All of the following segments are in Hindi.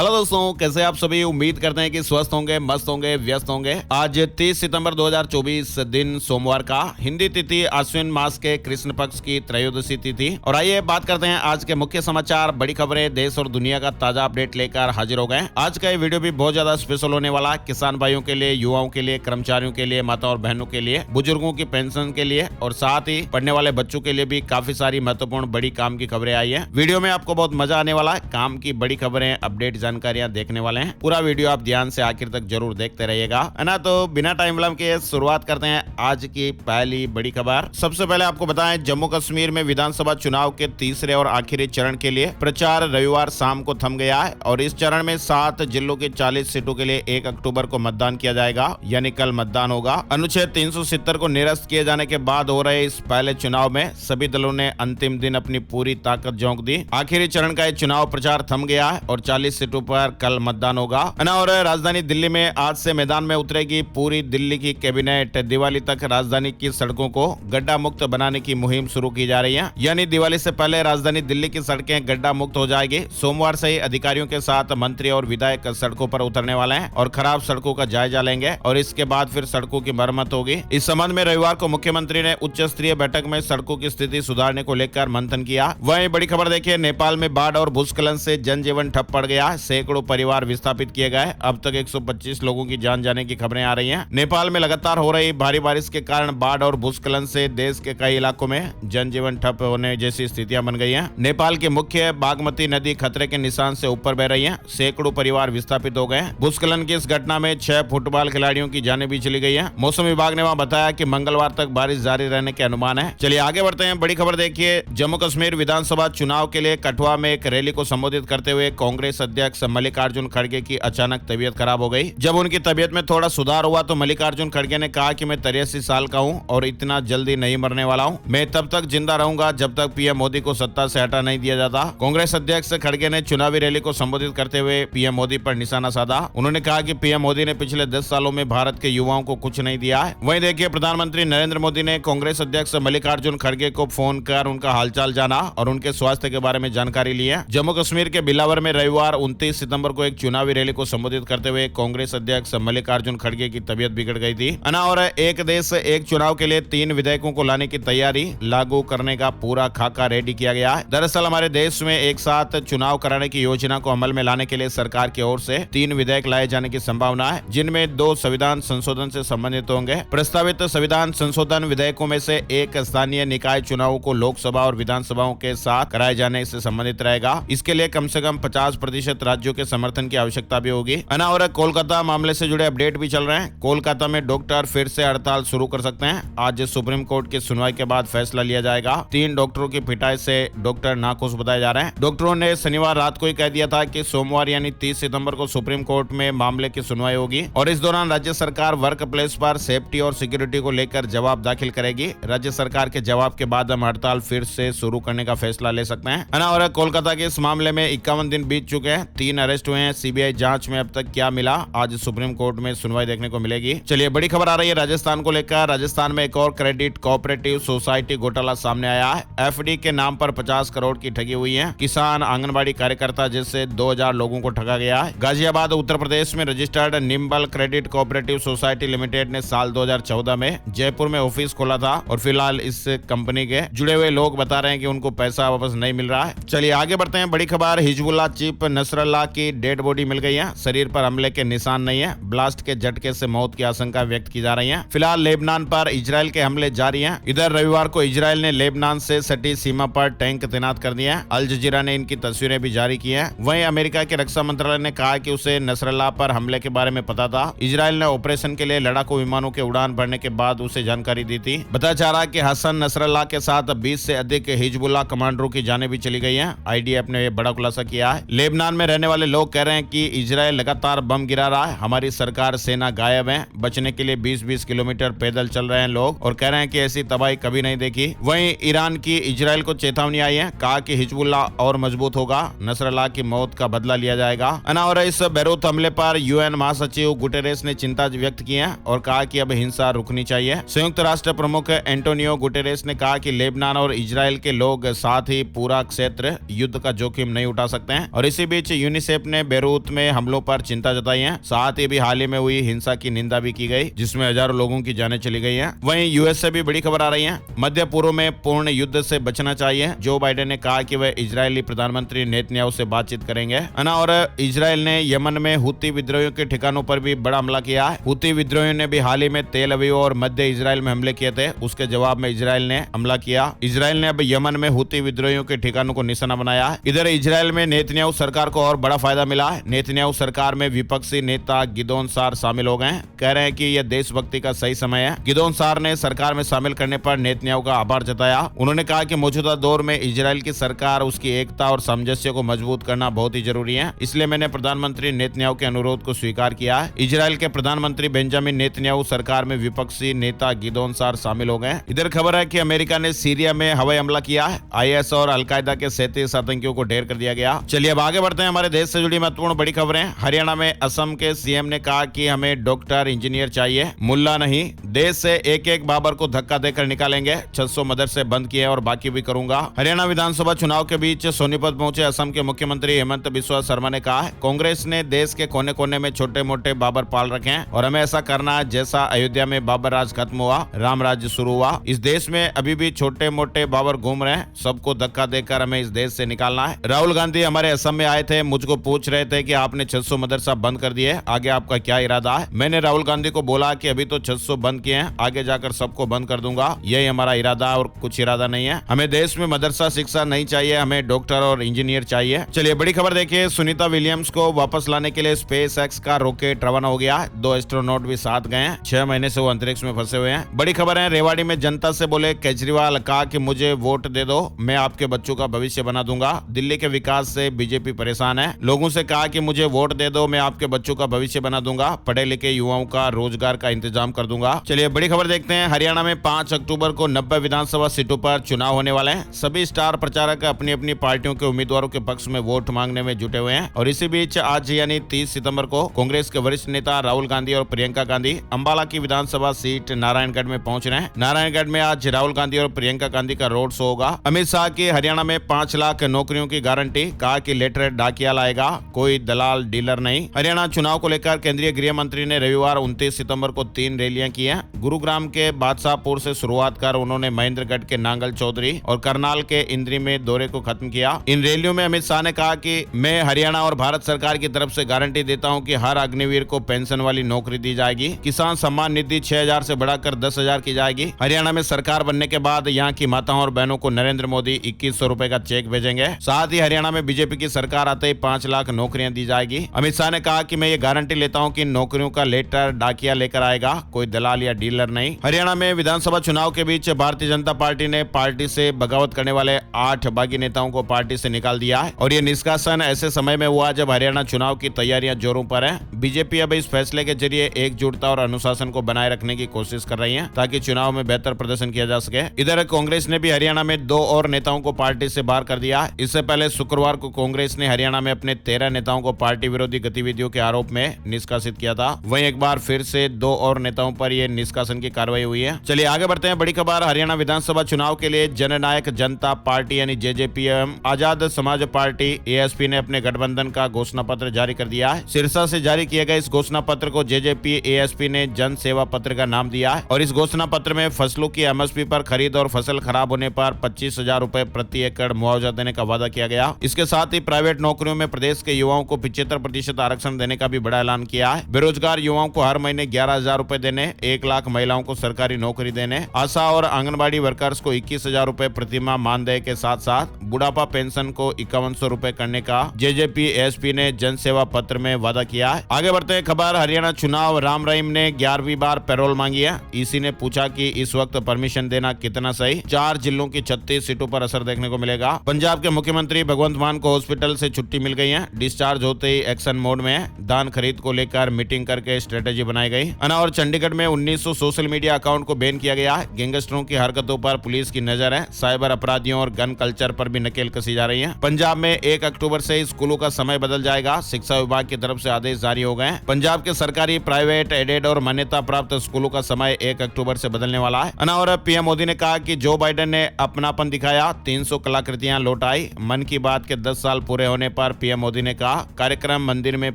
हेलो दोस्तों, कैसे आप सभी। उम्मीद करते हैं कि स्वस्थ होंगे, मस्त होंगे, व्यस्त होंगे। आज 30 सितंबर 2024 दिन सोमवार का हिंदी तिथि आश्विन मास के कृष्ण पक्ष की त्रयोदशी तिथि। और आइए बात करते हैं आज के मुख्य समाचार, बड़ी खबरें, देश और दुनिया का ताजा अपडेट लेकर हाजिर हो गए। आज का ये वीडियो भी बहुत ज्यादा स्पेशल होने वाला, किसान भाइयों के लिए, युवाओं के लिए, कर्मचारियों के लिए, माता और बहनों के लिए, बुजुर्गों की पेंशन के लिए और साथ ही पढ़ने वाले बच्चों के लिए भी काफी सारी महत्वपूर्ण बड़ी काम की खबरें आई है। वीडियो में आपको बहुत मजा आने वाला है। काम की बड़ी खबरें, अपडेट, जानकारियां देखने वाले हैं। पूरा वीडियो आप ध्यान से आखिर तक जरूर देखते रहिएगा, है ना। तो बिना टाइम विलंब के शुरुआत करते हैं आज की पहली बड़ी खबर। सबसे पहले आपको बताएं, जम्मू कश्मीर में विधानसभा चुनाव के तीसरे और आखिरी चरण के लिए प्रचार रविवार शाम को थम गया है और इस चरण में 7 जिलों की 40 सीटों के लिए 1 अक्टूबर को मतदान किया जाएगा, यानी कल मतदान होगा। अनुच्छेद 370 को निरस्त किए जाने के बाद हो रहे इस पहले चुनाव में सभी दलों ने अंतिम दिन अपनी पूरी ताकत झोंक दी। आखिरी चरण का चुनाव प्रचार थम गया है और 40 सीटों पर कल मतदान होगा। और राजधानी दिल्ली में आज से मैदान में उतरेगी पूरी दिल्ली की कैबिनेट। दिवाली तक राजधानी की सड़कों को गड्ढा मुक्त बनाने की मुहिम शुरू की जा रही है, यानी दिवाली से पहले राजधानी दिल्ली की सड़कें गड्ढा मुक्त हो जाएगी। सोमवार से ही अधिकारियों के साथ मंत्री और विधायक सड़कों पर उतरने वाले हैं और खराब सड़कों का जायजा लेंगे और इसके बाद फिर सड़कों की मरम्मत होगी। इस संबंध में रविवार को मुख्यमंत्री ने उच्च स्तरीय बैठक में सड़कों की स्थिति सुधारने को लेकर मंथन किया। वहीं बड़ी खबर देखिए, नेपाल में बाढ़ और भूस्खलन से जनजीवन ठप पड़ गया, सैकड़ों परिवार विस्थापित किए गए। अब तक 125 लोगों की जान जाने की खबरें आ रही हैं। नेपाल में लगातार हो रही भारी बारिश के कारण बाढ़ और भूस्खलन से देश के कई इलाकों में जनजीवन ठप होने जैसी स्थितियां बन गई हैं। नेपाल की मुख्य बागमती नदी खतरे के निशान से ऊपर बह रही है, सैकड़ों परिवार विस्थापित हो गए। भूस्खलन की इस घटना में 6 फुटबॉल खिलाड़ियों की जानें भी चली गई है। मौसम विभाग ने वहां बताया कि मंगलवार तक बारिश जारी रहने के अनुमान है। चलिए आगे बढ़ते हैं। बड़ी खबर देखिए, जम्मू कश्मीर विधानसभा चुनाव के लिए कठुआ में एक रैली को संबोधित करते हुए कांग्रेस अध्यक्ष मल्लिकार्जुन खड़गे की अचानक तबीयत खराब हो गई। जब उनकी तबीयत में थोड़ा सुधार हुआ तो मल्लिकार्जुन खड़गे ने कहा कि मैं 83 साल का हूं और इतना जल्दी नहीं मरने वाला हूं। मैं तब तक जिंदा रहूंगा जब तक पीएम मोदी को सत्ता से हटा नहीं दिया जाता। कांग्रेस अध्यक्ष खड़गे ने चुनावी रैली को संबोधित करते हुए पीएम मोदी पर निशाना साधा। उन्होंने कहा कि पीएम मोदी ने पिछले 10 सालों में भारत के युवाओं को कुछ नहीं दिया है। वहीं देखिए, प्रधानमंत्री नरेंद्र मोदी ने कांग्रेस अध्यक्ष मल्लिकार्जुन खड़गे को फोन कर उनका हालचाल जाना और उनके स्वास्थ्य के बारे में जानकारी ली है। जम्मू कश्मीर के बिलावर में रविवार 29 सितंबर को एक चुनावी रैली को संबोधित करते हुए कांग्रेस अध्यक्ष मल्लिकार्जुन खड़गे की तबीयत बिगड़ गई थी। और एक देश एक चुनाव के लिए 3 विधेयकों को लाने की तैयारी लागू करने का पूरा खाका रेडी किया गया है। दरअसल हमारे देश में एक साथ चुनाव कराने की योजना को अमल में लाने के लिए सरकार की ओर से 3 विधेयक लाए जाने की संभावना है, जिनमें 2 संविधान संशोधन से संबंधित होंगे। प्रस्तावित संविधान संशोधन विधेयकों में से एक स्थानीय निकाय चुनावों को लोकसभा और विधानसभाओं के साथ कराए जाने से संबंधित रहेगा। इसके लिए कम से कम 50% राज्यों के समर्थन की आवश्यकता भी होगी। और कोलकाता मामले से जुड़े अपडेट भी चल रहे हैं। कोलकाता में डॉक्टर फिर से हड़ताल शुरू कर सकते हैं। आज सुप्रीम कोर्ट की सुनवाई के बाद फैसला लिया जाएगा। 3 डॉक्टरों की पिटाई से डॉक्टर नाखुश बताए जा रहे हैं। डॉक्टरों ने शनिवार रात को ही कह दिया था कि सोमवार यानी 30 सितंबर को सुप्रीम कोर्ट में मामले की सुनवाई होगी और इस दौरान राज्य सरकार वर्क प्लेस पर सेफ्टी और सिक्योरिटी को लेकर जवाब दाखिल करेगी। राज्य सरकार के जवाब के बाद हम हड़ताल फिर से शुरू करने का फैसला ले सकते हैं। और कोलकाता के इस मामले में 51 दिन बीत चुके हैं। 3 अरेस्ट हुए हैं। सीबीआई जांच में अब तक क्या मिला, आज सुप्रीम कोर्ट में सुनवाई देखने को मिलेगी। चलिए बड़ी खबर आ रही है राजस्थान को लेकर। राजस्थान में एक और क्रेडिट कोऑपरेटिव सोसाइटी घोटाला सामने आया है। एफडी के नाम पर 50 करोड़ की ठगी हुई है। किसान, आंगनबाड़ी कार्यकर्ता जैसे 2000 लोगों को ठगा गया है। गाजियाबाद उत्तर प्रदेश में registered nimble credit cooperative society limited ने साल 2014 में जयपुर में ऑफिस खोला था और फिलहाल इस कंपनी के जुड़े हुए लोग बता रहे हैं कि उनको पैसा वापस नहीं मिल रहा है। चलिए आगे बढ़ते हैं। बड़ी खबर, हिजबुल्लाह चीफ नसरल्लाह की डेड बॉडी मिल गई है। शरीर पर हमले के निशान नहीं है। ब्लास्ट के झटके से मौत की आशंका व्यक्त की जा रही है। फिलहाल लेबनान पर इजरायल के हमले जारी हैं। इधर रविवार को इजरायल ने लेबनान से सटी सीमा पर टैंक तैनात कर दिए हैं। अल जजीरा ने इनकी तस्वीरें भी जारी की हैं। वहीं अमेरिका के रक्षा मंत्रालय ने कहा कि उसे नसरल्लाह पर हमले के बारे में पता था। इजरायल ने ऑपरेशन के लिए लड़ाकू विमानों के उड़ान भरने के बाद उसे जानकारी दी थी। बताया जा रहा है कि हसन नसरल्लाह के साथ 20 से अधिक हिजबुल्लाह कमांडरों की जानें भी चली गई हैं। आईडीएफ ने यह बड़ा खुलासा किया है। लेबनान में रहने वाले लोग कह रहे हैं कि इजरायल लगातार बम गिरा रहा है। हमारी सरकार, सेना गायब है। बचने के लिए 20-20 किलोमीटर पैदल चल रहे हैं लोग और कह रहे हैं कि ऐसी तबाही कभी नहीं देखी। वहीं ईरान की इजरायल को चेतावनी आई है, कहा कि हिजबुल्लाह और मजबूत होगा, नसरल्लाह की मौत का बदला लिया जाएगा। और इस बैरूत हमले पर यूएन महासचिव गुटेरेस ने चिंता व्यक्त की है और कहा कि अब हिंसा रुकनी चाहिए। संयुक्त राष्ट्र प्रमुख एंटोनियो गुटेरेस ने कहा कि लेबनान और इजरायल के लोग साथ ही पूरा क्षेत्र युद्ध का जोखिम नहीं उठा सकते हैं। और इसी बीच यूनिसेफ ने बेरूत में हमलों पर चिंता जताई है। साथ ही भी हाल ही में हुई हिंसा की निंदा भी की गई, जिसमें हजारों लोगों की जानें चली गई हैं। वहीं यूएस से भी बड़ी खबर आ रही है। मध्य पूर्व में पूर्ण युद्ध से बचना चाहिए। जो बाइडेन ने कहा कि वह इजरायली प्रधानमंत्री नेतन्याहू से बातचीत करेंगे। और इजरायल ने यमन में हुती विद्रोहियों के ठिकानों पर भी बड़ा हमला किया है। हुती विद्रोहियों ने भी हाल ही में तेल अवीव और मध्य इजरायल में हमले किए थे। उसके जवाब में इजरायल ने हमला किया। इजरायल ने अब यमन में हुती विद्रोहियों के ठिकानों को निशाना बनाया है। इधर इजरायल में नेतन्याहू सरकार को और बड़ा फायदा मिला है। नेतन्याहू सरकार में विपक्षी नेता गिदोन सार शामिल हो गए। कह रहे हैं कि यह देशभक्ति का सही समय है। गिदोन सार ने सरकार में शामिल करने पर नेतन्याहू का आभार जताया। उन्होंने कहा कि मौजूदा दौर में इजरायल की सरकार, उसकी एकता और सामंजस्य को मजबूत करना बहुत ही जरूरी है। इसलिए मैंने प्रधानमंत्री नेतन्याहू के अनुरोध को स्वीकार किया है। इजरायल के प्रधानमंत्री बेंजामिन नेतन्याहू सरकार में विपक्षी नेता गिदोन सार शामिल हो गए। इधर खबर है कि अमेरिका ने सीरिया में हवाई हमला किया है। आईएस और अलकायदा के 37 आतंकियों को ढेर कर दिया गया। चलिए अब आगे बढ़ते हैं। हमारे देश से जुड़ी महत्वपूर्ण बड़ी खबरें। हरियाणा में असम के सीएम ने कहा कि हमें डॉक्टर इंजीनियर चाहिए, मुल्ला नहीं। देश से एक एक बाबर को धक्का देकर निकालेंगे। 600 मदरसे बंद किए और बाकी भी करूंगा। हरियाणा विधानसभा चुनाव के बीच सोनीपत पहुंचे असम के मुख्यमंत्री हेमंत बिस्वा शर्मा ने कहा है, कांग्रेस ने देश के कोने कोने में छोटे मोटे बाबर पाल रखे हैं और हमें ऐसा करना है जैसा अयोध्या में बाबर राज खत्म हुआ, राम राज्य शुरू हुआ। इस देश में अभी भी छोटे मोटे बाबर घूम रहे हैं। सबको धक्का देकर हमें इस देश से निकालना है। राहुल गांधी हमारे असम में आए थे, मुझको पूछ रहे थे कि आपने 600 मदरसा बंद कर दिए, आगे आपका क्या इरादा है। मैंने राहुल गांधी को बोला कि अभी तो 600 बंद किए हैं, आगे जाकर सबको बंद कर दूंगा। यही हमारा इरादा और कुछ इरादा नहीं है। हमें देश में मदरसा शिक्षा नहीं चाहिए, हमें डॉक्टर और इंजीनियर चाहिए। चलिए बड़ी खबर देखिए। सुनीता विलियम्स को वापस लाने के लिए स्पेस एक्स का रॉकेट रवाना हो गया। 2 एस्ट्रोनॉट भी साथ गए हैं। 6 महीने से वो अंतरिक्ष में फंसे हुए हैं। बड़ी खबर है। रेवाड़ी में जनता से बोले केजरीवाल, कहा कि मुझे वोट दे दो, मैं आपके बच्चों का भविष्य बना दूंगा। दिल्ली के विकास से बीजेपी परेशान है। लोगों से कहा कि मुझे वोट दे दो, मैं आपके बच्चों का भविष्य बना दूंगा, पढ़े लिखे युवाओं का रोजगार का इंतजाम कर दूंगा। चलिए बड़ी खबर देखते हैं। हरियाणा में 5 अक्टूबर को 90 विधानसभा सीटों पर चुनाव होने वाले हैं। सभी स्टार प्रचारक अपनी अपनी पार्टियों के उम्मीदवारों के पक्ष में वोट मांगने में जुटे हुए हैं। और इसी बीच आज यानी 30 सितंबर को कांग्रेस के वरिष्ठ नेता राहुल गांधी और प्रियंका गांधी अंबाला की विधानसभा सीट नारायणगढ़ में पहुंच रहे हैं। नारायणगढ़ में आज राहुल गांधी और प्रियंका गांधी का रोड शो होगा। अमित शाह की हरियाणा में 5 लाख नौकरियों की गारंटी, कहा कि लेटर डाकिया लाएगा, कोई दलाल डीलर नहीं। हरियाणा चुनाव को लेकर केंद्रीय गृह मंत्री ने रविवार 29 सितंबर को 3 रैलियां की हैं। गुरुग्राम के बादशाहपुर से शुरुआत कर उन्होंने महेंद्रगढ़ के नांगल चौधरी और करनाल के इंद्री में दौरे को खत्म किया। इन रैलियों में अमित शाह ने कहा कि मैं हरियाणा और भारत सरकार की तरफ से गारंटी देता हूं कि हर अग्निवीर को पेंशन वाली नौकरी दी जाएगी। किसान सम्मान निधि 6000 से बढ़ाकर 10000 की जाएगी। हरियाणा में सरकार बनने के बाद यहां की माताओं और बहनों को नरेंद्र मोदी 2100 रुपए का चेक भेजेंगे। साथ ही हरियाणा में बीजेपी की सरकार आते ही 5 लाख नौकरियां दी जाएगी। अमित शाह ने कहा कि मैं ये गारंटी लेता हूं कि नौकरियों का लेटर डाकिया लेकर आएगा, कोई दलाल या डीलर नहीं। हरियाणा में विधानसभा चुनाव के बीच भारतीय जनता पार्टी ने पार्टी से बगावत करने वाले 8 बागी नेताओं को पार्टी से निकाल दिया है। और ये निष्कासन ऐसे समय में हुआ जब हरियाणा चुनाव की तैयारियां जोरों पर है। बीजेपी अब इस फैसले के जरिए एकजुटता और अनुशासन को बनाए रखने की कोशिश कर रही है ताकि चुनाव में बेहतर प्रदर्शन किया जा सके। इधर कांग्रेस ने भी हरियाणा में 2 और नेताओं को पार्टी से बाहर कर दिया। इससे पहले शुक्रवार को कांग्रेस ने हरियाणा में अपने 13 नेताओं को पार्टी विरोधी गतिविधियों के आरोप में निष्कासित किया था। वहीं एक बार फिर से 2 और नेताओं पर यह निष्कासन की कार्रवाई हुई है। चलिए आगे बढ़ते हैं। बड़ी खबर, हरियाणा विधानसभा चुनाव के लिए जननायक जनता पार्टी यानी जेजेपी एवं आजाद समाज पार्टी एएसपी ने अपने गठबंधन का घोषणा पत्र जारी कर दिया है। सिरसा से जारी किए गए इस घोषणा पत्र को जेजेपी एएसपी ने जन सेवा पत्र का नाम दिया है। और इस घोषणा पत्र में फसलों की एमएसपी पर खरीद और फसल खराब होने पर 25,000 रुपए प्रति एकड़ मुआवजा देने का वादा किया गया। इसके साथ ही प्राइवेट नौकरियों में प्रदेश के युवाओं को 75% आरक्षण देने का भी बड़ा ऐलान किया है। बेरोजगार युवाओं को हर महीने 11,000 रुपए देने, 1 लाख महिलाओं को सरकारी नौकरी देने, आशा और आंगनबाड़ी वर्कर्स को 21,000 रुपए प्रतिमाह मानदेय के साथ साथ बुढ़ापा पेंशन को 5100 रुपए करने का जेजेपी एएसपी ने जन सेवा पत्र में वादा किया है। आगे बढ़ते हैं खबर, हरियाणा चुनाव, राम रहीम ने 11वीं बार पैरोल मांगी है। ईसी ने पूछा कि इस वक्त परमिशन देना कितना सही। 4 जिलों की 36 सीटों पर असर देखने को मिलेगा। पंजाब के मुख्यमंत्री भगवंत मान को हॉस्पिटल से छुट्टी मिल गई है। डिस्चार्ज होते ही एक्शन मोड में है। धान खरीद को लेकर मीटिंग करके स्ट्रेटेजी बनाई गई। और चंडीगढ़ में 1900 सोशल मीडिया अकाउंट को बैन किया गया है। गैंगस्टरों की हरकतों पर पुलिस की नजर है। साइबर अपराधियों और गन कल्चर पर भी नकेल कसी जा रही है। पंजाब में 1 अक्टूबर से स्कूलों का समय बदल जाएगा। शिक्षा विभाग की तरफ से आदेश जारी हो गए। पंजाब के सरकारी, प्राइवेट, एडेड और मान्यता प्राप्त स्कूलों का समय 1 अक्टूबर से बदलने वाला है। और पीएम मोदी ने कहा कि जो बाइडेन ने अपनापन दिखाया, 300 कलाकृतियां लौटाई। मन की बात के 10 साल पूरे होने पर पर पीएम मोदी ने कहा, कार्यक्रम मंदिर में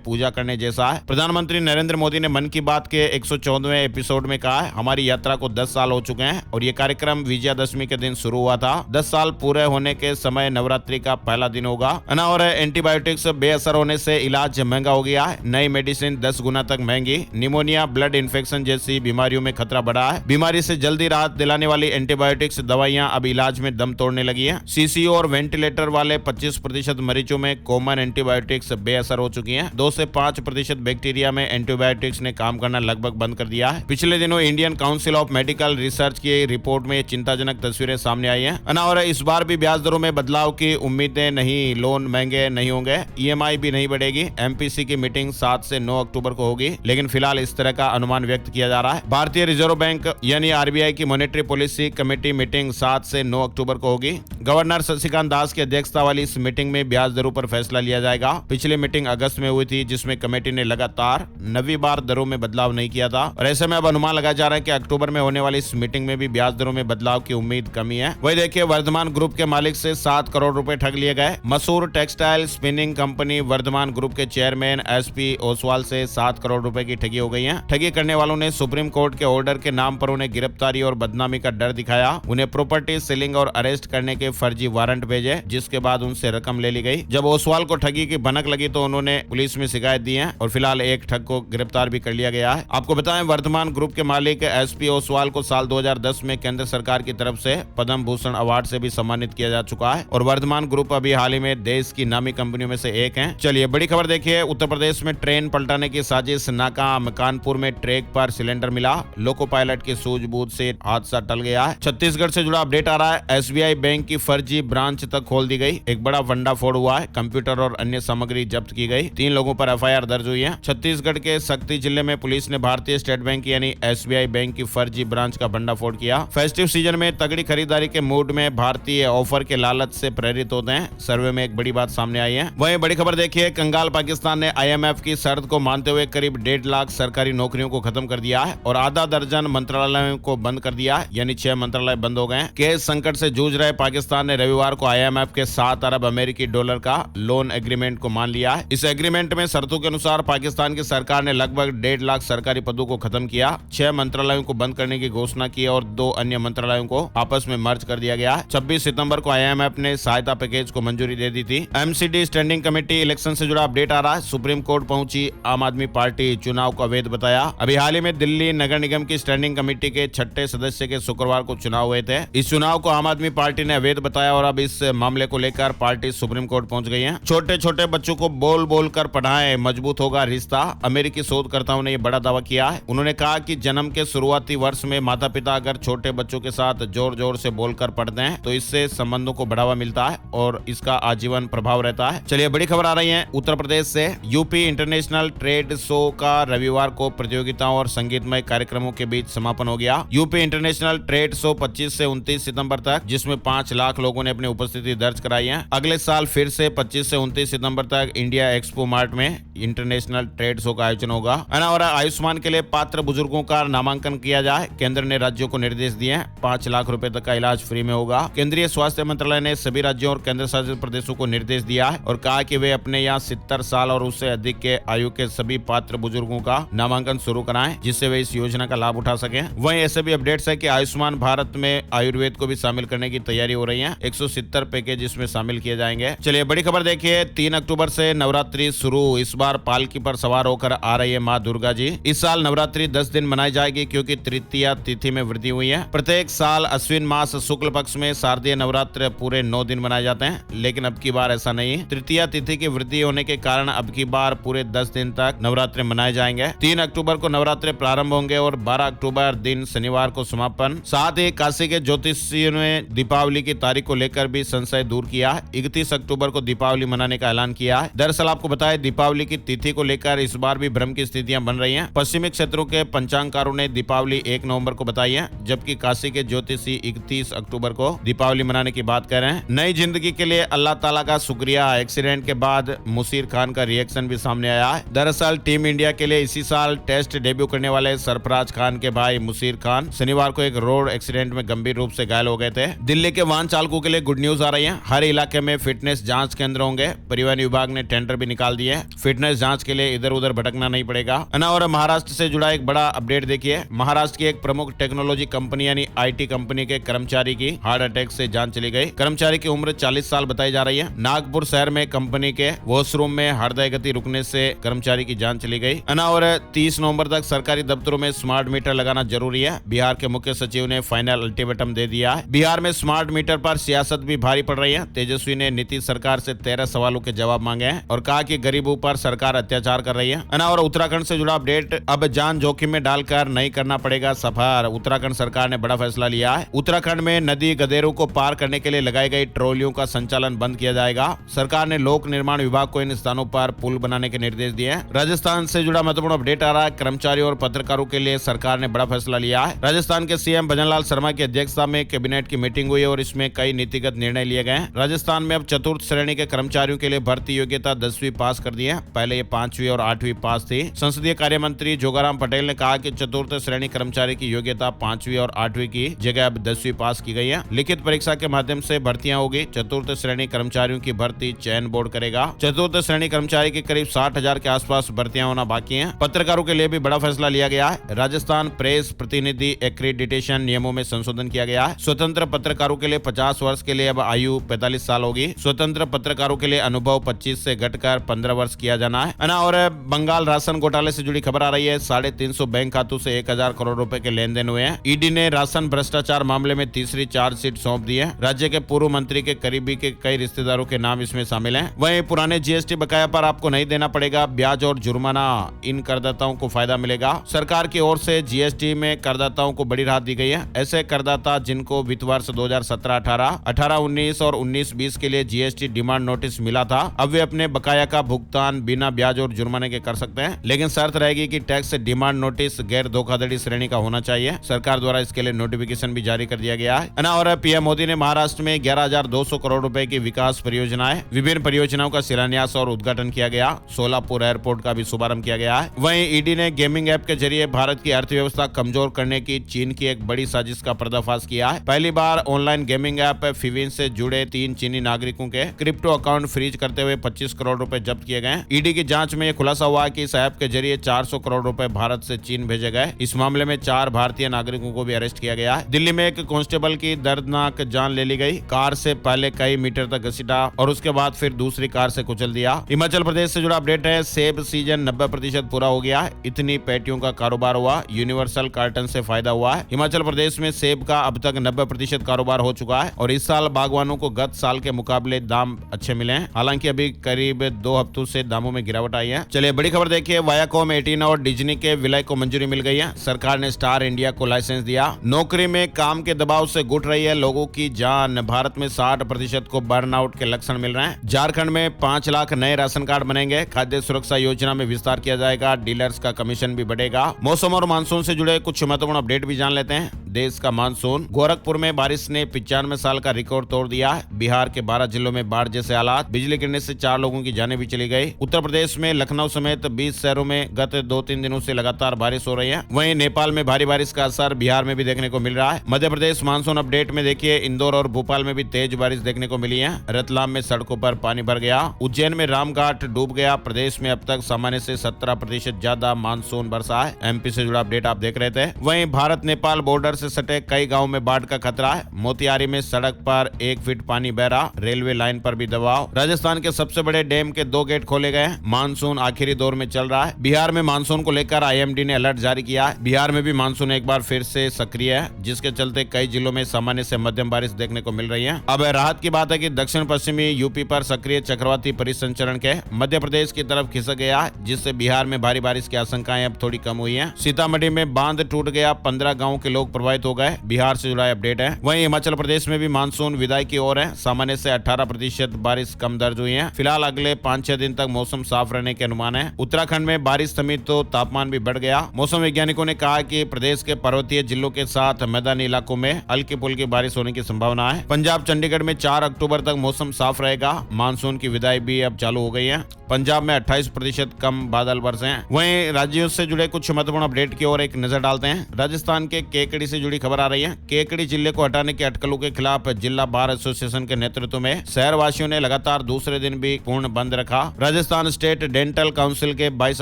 पूजा करने जैसा है। प्रधानमंत्री नरेंद्र मोदी ने मन की बात के 114वें एपिसोड में कहा है, हमारी यात्रा को 10 साल हो चुके हैं और ये कार्यक्रम विजयादशमी के दिन शुरू हुआ था। 10 साल पूरे होने के समय नवरात्रि का पहला दिन होगा। और एंटीबायोटिक्स बेअसर होने से इलाज महंगा हो गया है। नई मेडिसिन 10 गुना तक महंगी। निमोनिया, ब्लड इन्फेक्शन जैसी बीमारियों में खतरा बढ़ा है। बीमारी से जल्दी राहत दिलाने वाली एंटीबायोटिक्स दवाइयां अब इलाज में दम तोड़ने लगी है। सीसीयू और वेंटिलेटर वाले 25% मरीजों में कॉमन एंटीबायोटिक्स बेअसर हो चुकी हैं। 2 से 5% बैक्टीरिया में एंटीबायोटिक्स ने काम करना लगभग बंद कर दिया है। पिछले दिनों Indian council of medical research की रिपोर्ट में चिंताजनक तस्वीरें सामने आई हैं। और इस बार भी ब्याज दरों में बदलाव की उम्मीदें नहीं। लोन महंगे नहीं होंगे, ईएमआई भी नहीं बढ़ेगी। एमपीसी की मीटिंग 7 से 9 अक्टूबर को होगी, लेकिन फिलहाल इस तरह का अनुमान व्यक्त किया जा रहा है। भारतीय रिजर्व बैंक यानी आरबीआई की मॉनेटरी पॉलिसी कमेटी मीटिंग 7 से 9 अक्टूबर को होगी। गवर्नर शक्तिकांत दास की अध्यक्षता वाली इस मीटिंग में ब्याज दरों पर फैसला लिया जाएगा। पिछली मीटिंग अगस्त में हुई थी, जिसमें कमेटी ने लगातार 9वीं बार दरों में बदलाव नहीं किया था और ऐसे में अब अनुमान लगाया जा रहा है कि अक्टूबर में होने वाली इस मीटिंग में भी ब्याज दरों में बदलाव की उम्मीद कमी है। वही देखिए, वर्धमान ग्रुप के मालिक से 7 करोड़ रुपए ठग लिए गए। मशहूर textile spinning company Vardhman group के चेयरमैन एसपी ओसवाल से 7 करोड़ रुपए की ठगी हो गई है। ठगी करने वालों ने सुप्रीम कोर्ट के ऑर्डर के नाम पर उन्हें गिरफ्तारी और बदनामी का डर दिखाया। उन्हें प्रॉपर्टी सीलिंग और अरेस्ट करने के फर्जी वारंट भेजे, जिसके बाद उनसे रकम ले ली गई। जब ओसवाल को ठगी की भनक लगी तो उन्होंने पुलिस में शिकायत दी है और फिलहाल एक ठग को गिरफ्तार भी कर लिया गया है। आपको बताएं, वर्धमान ग्रुप के मालिक एसपी ओसवाल को साल 2010 में केंद्र सरकार की तरफ से पद्म भूषण अवार्ड से भी सम्मानित किया जा चुका है और वर्धमान ग्रुप अभी हाल ही में देश की नामी कंपनियों में से एक है। चलिए बड़ी खबर देखिए, उत्तर प्रदेश में ट्रेन पलटाने की साजिश नाकाम। कानपुर में ट्रैक पर सिलेंडर मिला, लोको पायलट की सूझबूझ से हादसा टल गया है। छत्तीसगढ़ से जुड़ा अपडेट आ रहा है, एसबीआई बैंक की फर्जी ब्रांच तक खोल दी गई। एक बड़ा भंडाफोड़ हुआ है, कंप्यूटर और अन्य सामग्री जब्त की गई। 3 लोगों पर एफआईआर दर्ज हुई है। छत्तीसगढ़ के शक्ति जिले में पुलिस ने भारतीय स्टेट बैंक यानी एसबीआई बैंक की फर्जी ब्रांच का भंडाफोड़ किया। फेस्टिव सीजन में तगड़ी खरीदारी के मूड में भारतीय ऑफर के लालच से प्रेरित होते हैं। सर्वे में एक बड़ी बात सामने आई है। वहीं बड़ी खबर देखिए, कंगाल पाकिस्तान ने आईएमएफ की शर्त को मानते हुए करीब 1.5 लाख सरकारी नौकरियों को खत्म कर दिया है और आधा दर्जन मंत्रालयों को बंद कर दिया है, यानी 6 मंत्रालय बंद हो गए हैं। केस संकट से जूझ रहे पाकिस्तान ने रविवार को आईएमएफ के 7 अरब अमेरिकी डॉलर का लोन एग्रीमेंट को मान लिया है। इस एग्रीमेंट में शर्तों के अनुसार पाकिस्तान की सरकार ने लगभग 1.5 लाख सरकारी पदों को खत्म किया, 6 मंत्रालयों को बंद करने की घोषणा की और 2 अन्य मंत्रालयों को आपस में मर्ज कर दिया गया। 26 सितंबर को आईएमएफ ने सहायता पैकेज को मंजूरी दे दी थी। एमसीडी स्टैंडिंग कमेटी इलेक्शन से जुड़ा अपडेट आ रहा है। सुप्रीम कोर्ट पहुंची आम आदमी पार्टी, चुनाव को अवैध बताया। अभी हाल ही में दिल्ली नगर निगम की स्टैंडिंग कमेटी के 6ठे सदस्य के शुक्रवार को चुनाव हुए थे। इस चुनाव को आम आदमी पार्टी ने अवैध बताया और अब इस मामले को लेकर पार्टी सुप्रीम कोर्ट पहुंच गई है। छोटे छोटे बच्चों को बोल बोल कर पढ़ाएं, मजबूत होगा रिश्ता। अमेरिकी शोधकर्ताओं ने यह बड़ा दावा किया है। उन्होंने कहा कि जन्म के शुरुआती वर्ष में माता पिता अगर छोटे बच्चों के साथ जोर जोर से बोलकर पढ़ते हैं तो इससे संबंधों को बढ़ावा मिलता है और इसका आजीवन प्रभाव रहता है। चलिए बड़ी खबर आ रही है उत्तर प्रदेश से। यूपी इंटरनेशनल ट्रेड शो का रविवार को प्रतियोगिताओं और संगीतमय कार्यक्रमों के बीच समापन हो गया। यूपी इंटरनेशनल ट्रेड शो 25 से 29 सितंबर तक, जिसमें 5 लाख लोगों ने अपनी उपस्थिति दर्ज कराई है। अगले साल फिर से 25 से 29 सितंबर तक इंडिया एक्सपो मार्ट में इंटरनेशनल ट्रेड शो का आयोजन होगा। और आयुष्मान के लिए पात्र बुजुर्गों का नामांकन किया जाए। केंद्र ने राज्यों को निर्देश दिए हैं। 5 लाख रुपए तक का इलाज फ्री में होगा। केंद्रीय स्वास्थ्य मंत्रालय ने सभी राज्यों और केंद्र शासित प्रदेशों को निर्देश दिया है और कहा कि वे अपने यहाँ 70 साल और उससे अधिक के आयु के सभी पात्र बुजुर्गों का नामांकन शुरू कराएं, जिससे वे इस योजना का लाभ उठा सकें। वहीं ऐसे भी अपडेट्स है कि आयुष्मान भारत में आयुर्वेद को भी शामिल करने की तैयारी हो रही है। 170 पैकेज इसमें शामिल किए जाएंगे। चलिए बड़ी खबर देखिए, 3 अक्टूबर से नवरात्रि शुरू। इस बार पालकी पर सवार होकर आ रही है माँ दुर्गा जी। इस साल नवरात्रि 10 दिन मनाई जाएगी क्योंकि तृतीया तिथि में वृद्धि हुई है। प्रत्येक साल अश्विन मास शुक्ल पक्ष में शारदीय नवरात्र पूरे 9 दिन मनाए जाते हैं, लेकिन अब की बार ऐसा नहीं। तृतीया तिथि की वृद्धि होने के कारण अब की बार पूरे 10 दिन तक नवरात्र मनाए जाएंगे। 3 अक्टूबर को नवरात्र प्रारंभ होंगे और 12 अक्टूबर दिन शनिवार को समापन। साथ ही काशी के ज्योतिषियों ने दीपावली की तारीख को लेकर भी संशय दूर किया है। 31 अक्टूबर को दीपावली मनाने का ऐलान किया है। दरअसल आपको बताएं, दीपावली की तिथि को लेकर इस बार भी भ्रम की स्थितियां बन रही हैं। पश्चिमी क्षेत्रों के पंचांगकारों ने दीपावली 1 नवंबर को बताई है, जबकि काशी के ज्योतिषी 31 अक्टूबर को दीपावली मनाने की बात कर रहे हैं। नई जिंदगी के लिए अल्लाह ताला का शुक्रिया। एक्सीडेंट के बाद मुशीर खान का रिएक्शन भी सामने आया है। दरअसल टीम इंडिया के लिए इसी साल टेस्ट डेब्यू करने वाले सरफराज खान के भाई मुशीर खान शनिवार को एक रोड एक्सीडेंट में गंभीर रूप से घायल हो गए थे। दिल्ली के वाहन चालकों के लिए गुड न्यूज आ रही है। हर इलाके में फिटनेस जांच केंद्र होंगे। होंगे। परिवहन विभाग ने टेंडर भी निकाल दिए। फिटनेस जांच के लिए इधर उधर भटकना नहीं पड़ेगा। और महाराष्ट्र से जुड़ा एक बड़ा अपडेट देखिए। महाराष्ट्र की एक प्रमुख टेक्नोलॉजी कंपनी यानी IT कंपनी के कर्मचारी की हार्ट अटैक से जान चली गई। कर्मचारी की उम्र 40 साल बताई जा रही है। नागपुर शहर में कंपनी के वॉशरूम में हृदय गति रुकने से कर्मचारी की जान चली गई। और 30 नवंबर तक सरकारी दफ्तरों में स्मार्ट मीटर लगाना जरूरी है। बिहार के मुख्य सचिव ने फाइनल अल्टीमेटम दे दिया है। बिहार में स्मार्ट मीटर पर सियासत भी भारी पड़ रही है। तेजस्वी ने नीतीश सरकार से 13 सवालों के जवाब मांगे हैं और कहा कि गरीबों पर सरकार अत्याचार कर रही है। और उत्तराखंड से जुड़ा अपडेट, अब जान जोखिम में डालकर नहीं करना पड़ेगा सफर। उत्तराखंड सरकार ने बड़ा फैसला लिया है। उत्तराखंड में नदी गदेरों को पार करने के लिए लगाई गई ट्रॉलियों का संचालन बंद किया जाएगा। सरकार ने लोक निर्माण विभाग को इन स्थानों पर पुल बनाने के निर्देश दिए हैं। राजस्थान से जुड़ा महत्वपूर्ण अपडेट आ रहा है। कर्मचारियों और पत्रकारों के लिए सरकार ने बड़ा फैसला लिया है। राजस्थान के CM भजनलाल शर्मा की अध्यक्षता में कैबिनेट की मीटिंग हुई और इसमें कई नीतिगत निर्णय लिए गए हैं। राजस्थान में अब चतुर्थ श्रेणी के कर्मचारियों के लिए भर्ती योग्यता 10वीं पास कर दी है। पहले ये 5वीं और 8वीं पास थी। संसदीय कार्य मंत्री जोगाराम पटेल ने कहा कि चतुर्थ श्रेणी कर्मचारी की योग्यता 5वीं और 8वीं की जगह अब 10वीं पास की गई है। लिखित परीक्षा के माध्यम से भर्तियां होगी। चतुर्थ श्रेणी कर्मचारियों की भर्ती चयन बोर्ड करेगा। चतुर्थ श्रेणी कर्मचारी की करीब 60,000 के आसपास भर्तियां होना बाकी है। पत्रकारों के लिए भी बड़ा फैसला लिया गया है। राजस्थान प्रेस प्रतिनिधि एक्रीडिटेशन नियमों में संशोधन किया गया है। स्वतंत्र पत्रकारों के लिए 50 वर्ष के लिए अब आयु 45 साल होगी। स्वतंत्र पत्रकारों के लिए अनुभव 25 से घटकर 15 वर्ष किया जाना है। और बंगाल राशन घोटाले से जुड़ी खबर आ रही है। 350 बैंक खातों से 1000 करोड़ रुपए के लेन देन हुए हैं। ईडी ने राशन भ्रष्टाचार मामले में तीसरी चार्जशीट सौंप दी है। राज्य के पूर्व मंत्री के करीबी के कई रिश्तेदारों के नाम इसमें शामिल हैं। वहीं पुराने GST बकाया पर आपको नहीं देना पड़ेगा ब्याज और जुर्माना। इन करदाताओं को फायदा मिलेगा। सरकार की ओर से GST में करदाताओं को बड़ी राहत दी गई है। ऐसे करदाता जिनको वित्त वर्ष 2017-18, 18-19 और 19-20 के लिए GST डिमांड नोटिस मिला था, अब वे अपने बकाया का भुगतान बिना ब्याज और जुर्माने के कर सकते हैं। लेकिन शर्त रहेगी कि टैक्स डिमांड नोटिस गैर धोखाधड़ी श्रेणी का होना चाहिए। सरकार द्वारा इसके लिए नोटिफिकेशन भी जारी कर दिया गया है। और PM मोदी ने महाराष्ट्र में 11,200 करोड़ रुपए की विकास परियोजनाएं, विभिन्न परियोजनाओं का शिलान्यास और उद्घाटन किया गया। सोलापुर एयरपोर्ट का भी शुभारंभ किया गया है। वहीं ईडी ने गेमिंग ऐप के जरिए भारत की अर्थव्यवस्था कमजोर करने की चीन की एक बड़ी साजिश का पर्दाफाश किया है। पहली बार ऑनलाइन गेमिंग ऐप फिविन से जुड़े 3 चीनी नागरिकों के क्रिप्टो अकाउंट फ्रीज करते हुए 25 करोड़ रुपए जब्त किए गए। ईडी की जांच में यह खुलासा हुआ कि इस ऐप के जरिए 400 करोड़ रुपए भारत से चीन भेजे गए। इस मामले में 4 भारतीय नागरिकों को भी अरेस्ट किया गया है। दिल्ली में एक कांस्टेबल की दर्दनाक जान ले ली गई। कार से पहले कई मीटर तक घसीटा और उसके बाद फिर दूसरी कार से कुचल दिया। हिमाचल प्रदेश से जुड़ा अपडेट है। सेब सीजन 90% पूरा हो गया है। इतनी पेटियों का कारोबार हुआ। यूनिवर्सल कार्टन से फायदा हुआ है। हिमाचल प्रदेश में सेब का अब तक 90% कारोबार हो चुका है और इस साल बागवानों को गत साल के मुकाबले दाम अच्छे मिले हैं। हालांकि अभी करीब 2 हफ्तों से दामों में गिरावट आई है। चलिए बड़ी खबर देखिए। वायाकॉम 18 और डिज्नी के विलय को मंजूरी मिल गई है। सरकार ने स्टार इंडिया को लाइसेंस दिया। नौकरी में काम के दबाव से घुट रही है लोगों की जान। भारत में 60% को बर्नआउट के लक्षण मिल रहे हैं। झारखंड में 5 लाख नए राशन कार्ड बनेंगे। खाद्य सुरक्षा योजना में विस्तार किया जाएगा। डीलर्स का कमीशन भी बढ़ेगा। मौसम और मानसून से जुड़े कुछ महत्वपूर्ण अपडेट भी जान लेते हैं। देश का मानसून। गोरखपुर में बारिश ने 95 साल का रिकॉर्ड तोड़ दिया। बिहार के 12 जिलों में बाढ़ जैसे हालात। बिजली गिरने से 4 लोगों की जानें भी चली गई। उत्तर प्रदेश में लखनऊ समेत 20 शहरों में गत 2-3 दिनों से लगातार बारिश हो रही है। वहीं नेपाल में भारी बारिश का असर बिहार में भी देखने को मिल रहा है। मध्य प्रदेश मानसून अपडेट में देखिए। इंदौर और भोपाल में भी तेज बारिश देखने को मिली है। रतलाम में सड़कों पर पानी भर गया। उज्जैन में रामघाट डूब गया। प्रदेश में अब तक सामान्य से 17% ज्यादा मानसून बरसा है। MP से जुड़ा अपडेट आप देख रहे थे। वहीं भारत नेपाल बॉर्डर से सटे कई गाँव में बाढ़ का खतरा है। मोतिहारी में सड़क पर 1 फीट पानी बह रहा। रेलवे लाइन पर भी दबाव। राजस्थान के सबसे बड़े डैम के 2 गेट खोले गए। मानसून आखिरी दौर में चल रहा है। बिहार में मानसून को लेकर IMD ने अलर्ट जारी किया है। बिहार में भी मानसून एक बार फिर से सक्रिय है, जिसके चलते कई जिलों में सामान्य से मध्यम बारिश देखने को मिल रही है। अब राहत की बात है कि दक्षिण पश्चिमी यूपी पर सक्रिय चक्रवाती परिसंचरण के मध्य प्रदेश की तरफ खिसक गया, जिससे बिहार में भारी बारिश की आशंकाएं अब थोड़ी कम हुई है। सीतामढ़ी में बांध टूट गया। 15 गाँव के लोग प्रभावित हो गए। बिहार से जुड़ा अपडेट है। वहीं हिमाचल प्रदेश में भी मानसून विदाई की ओर है। सामान्य से 18% बारिश कम दर्ज हुई है। फिलहाल अगले 5-6 दिन तक मौसम साफ रहने के अनुमान है। उत्तराखंड में बारिश थमी तो तापमान भी बढ़ गया। मौसम वैज्ञानिकों ने कहा कि प्रदेश के पर्वतीय जिलों के साथ मैदानी इलाकों में हल्की फुल्की बारिश होने की संभावना है। पंजाब चंडीगढ़ में 4 अक्टूबर तक मौसम साफ रहेगा। मानसून की विदाई भी अब चालू हो गई है। पंजाब में 28% कम बादल बरसे हैं। वहीं राज्यों से जुड़े कुछ महत्वपूर्ण अपडेट की ओर एक नजर डालते हैं। राजस्थान के केकड़ी से जुड़ी खबर आ रही है। केकड़ी जिले को हटाने की अटकलों के खिलाफ जिला बार एसोसिएशन के नेतृत्व में शहर वासियों ने लगातार दूसरे दिन भी पूर्ण बंद रखा। राजस्थान स्टेट डेंटल काउंसिल के 22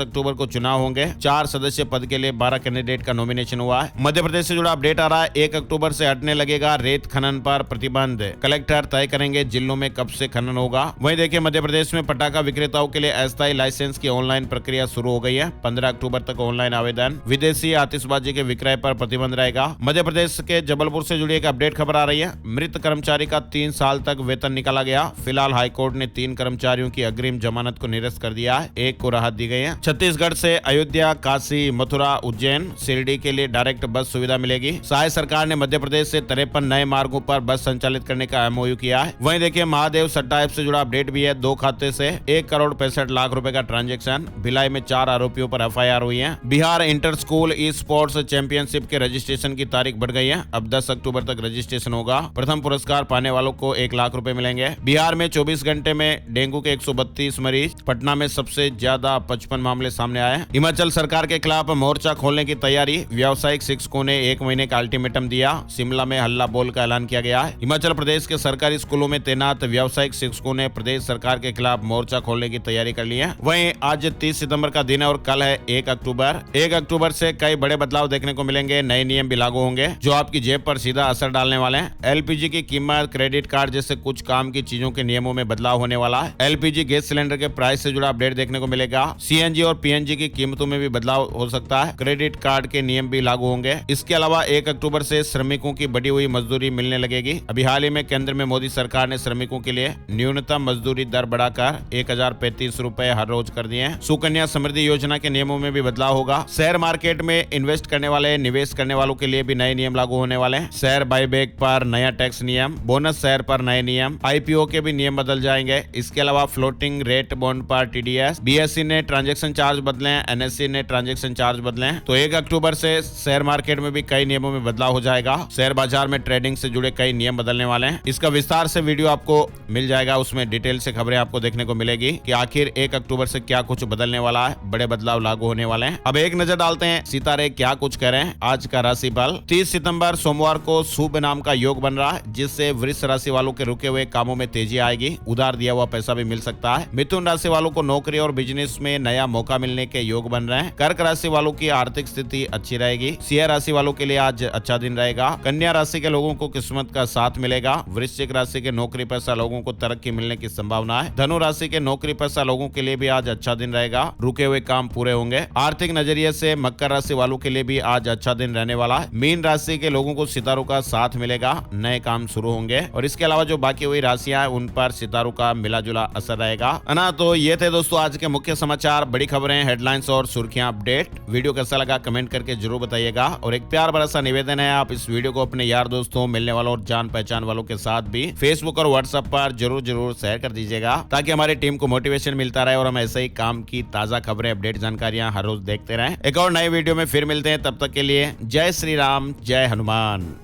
अक्टूबर को चुनाव होंगे। 4 सदस्य पद के लिए 12 कैंडिडेट का नॉमिनेशन हुआ है। मध्य प्रदेश से जुड़ा अपडेट आ रहा है। 1 अक्टूबर से हटने लगेगा रेत खनन पर प्रतिबंध। कलेक्टर तय करेंगे जिलों में कब से खनन होगा। वहीं देखिए मध्य प्रदेश में पटाखा विक्रेताओं के लिए अस्थायी लाइसेंस की ऑनलाइन प्रक्रिया शुरू हो गई है। 15 अक्टूबर तक ऑनलाइन आवेदन। विदेशी आतिशबाजी के विक्रय पर प्रतिबंध रहेगा। मध्य प्रदेश के जबलपुर से जुड़ी एक अपडेट खबर आ रही है। मृत कर्मचारी का 3 साल तक वेतन निकाला गया। फिलहाल हाईकोर्ट ने 3 कर्मचारियों की अग्रिम जमानत को निरस्त कर दिया है। 1 को राहत दी गई है। छत्तीसगढ़ से अयोध्या, काशी, मथुरा, उज्जैन, शिरडी के लिए डायरेक्ट बस सुविधा मिलेगी। सहाय सरकार ने मध्य प्रदेश से 53 नए मार्गों पर बस संचालित करने का एमओयू किया है। वहीं देखिए महादेव सट्टा ऐप से जुड़ा अपडेट भी है। 2 खाते से 1 करोड़ 65 लाख रुपए का ट्रांजैक्शन। भिलाई में 4 आरोपियों पर एफआईआर हुई है। Bihar inter school e sports championship के रजिस्ट्रेशन की तारीख बढ़ गई है। अब 10 अक्टूबर तक रजिस्ट्रेशन होगा। प्रथम पुरस्कार पाने वालों को 1 लाख रुपए मिलेंगे। बिहार में 24 घंटे में डेंगू के 132 मरीज। पटना में सबसे ज्यादा 55 मामले सामने आए। हिमाचल सरकार के खिलाफ मोर्चा खोलने की तैयारी। व्यावसायिक शिक्षकों ने 1 महीने का अल्टीमेटम दिया। शिमला में हल्ला बोल का ऐलान किया गया है। हिमाचल प्रदेश के सरकारी स्कूलों में तैनात व्यावसायिक शिक्षकों ने प्रदेश सरकार के खिलाफ मोर्चा खोलने की तैयारी कर ली है। वहीं आज 30 सितंबर का दिन है और कल है 1 अक्टूबर। 1 अक्टूबर से कई बड़े बदलाव देखने को मिलेंगे। नए नियम भी लागू होंगे जो आपकी जेब पर सीधा असर डालने वाले हैं। एलपीजी की कीमत, क्रेडिट कार्ड जैसे कुछ काम की चीजों के नियमों में बदलाव होने वाला है। एलपीजी गैस सिलेंडर के प्राइस से जुड़ा अपडेट देखने को मिलेगा। सीएनजी और पीएनजी की कीमतों में भी बदलाव हो सकता है। क्रेडिट कार्ड के नियम भी लागू होंगे। इसके अलावा 1 अक्टूबर से श्रमिकों की बढ़ी हुई मजदूरी मिलने लगेगी। अभी हाल ही में केंद्र में मोदी सरकार ने श्रमिकों के लिए न्यूनतम मजदूरी दर बढ़ाकर 1035 रुपए हर रोज कर दिए हैं। सुकन्या समृद्धि योजना के नियमों में भी बदलाव होगा। शेयर मार्केट में इन्वेस्ट करने वाले, निवेश करने वालों के लिए भी नए नियम लागू होने वाले हैं। शेयर बायबैक पर नया टैक्स नियम, बोनस शेयर पर नए नियम, आईपीओ के भी नियम बदल जाएंगे। इसके अलावा फ्लोटिंग रेट बॉन्ड पर टीडीएस, बीएसई ने ट्रांजैक्शन चार्ज बदले, एनएससी ने ट्रांजैक्शन चार्ज बदले। तो 1 अक्टूबर से शेयर मार्केट में भी कई नियमों में बदलाव हो जाएगा। शेयर बाजार में ट्रेडिंग से जुड़े कई नियम बदलने वाले हैं। इसका विस्तार से वीडियो आपको मिल जाएगा। उसमें डिटेल से खबरें आपको देखने को मिलेगी कि आखिर 1 अक्टूबर से क्या कुछ बदलने वाला है, बड़े बदलाव लागू होने वाले हैं। अब एक नजर डालते हैं सितारे क्या कुछ कह रहे हैं। आज का राशि फल। 30 सितंबर सोमवार को शुभ नाम का योग बन रहा है, जिससे वृष राशि वालों के रुके हुए कामों में तेजी आएगी। उधार दिया हुआ पैसा भी मिल सकता है। मिथुन राशि वालों को नौकरी और बिजनेस में नया मौका मिलने के योग बन रहे हैं। कर्क राशि वालों की आर्थिक स्थिति अच्छी रहेगी। सिंह राशि वालों के लिए आज अच्छा दिन रहेगा। कन्या राशि के लोगों को किस्मत का साथ मिलेगा। वृश्चिक राशि के नौकरी पेशा लोगों को तरक्की मिलने की संभावना है। धनु राशि के नौकरी पेशा लोगों के लिए भी आज अच्छा दिन रहेगा। रुके हुए काम पूरे होंगे। आर्थिक नजरिए से मकर राशि वालों के लिए भी आज अच्छा दिन रहने वाला है। मीन राशि के लोगों को सितारों का साथ मिलेगा। नए काम शुरू होंगे। और इसके अलावा जो बाकी हुई राशियां हैं उन पर सितारों का मिला जुला असर रहेगा, है ना। तो ये थे दोस्तों आज के मुख्य समाचार, बड़ी खबरें, हेडलाइंस और सुर्खियां अपडेट। वीडियो कैसा लगा कमेंट करके जरूर बताइएगा। और एक प्यार भरा सा निवेदन है, आप इस वीडियो को अपने यार दोस्तों, मिलने वालों और जान पहचान वालों के साथ भी फेसबुक और व्हाट्सएप पर जरूर शेयर कर दीजिएगा, ताकि हमारी टीम को मोटिवेशन मिलता रहे और हम ऐसे ही काम की ताजा खबरें, अपडेट, जानकारियां हर रोज देखते रहें। एक और नए वीडियो में फिर मिलते हैं, तब तक के लिए जय श्री राम, जय हनुमान।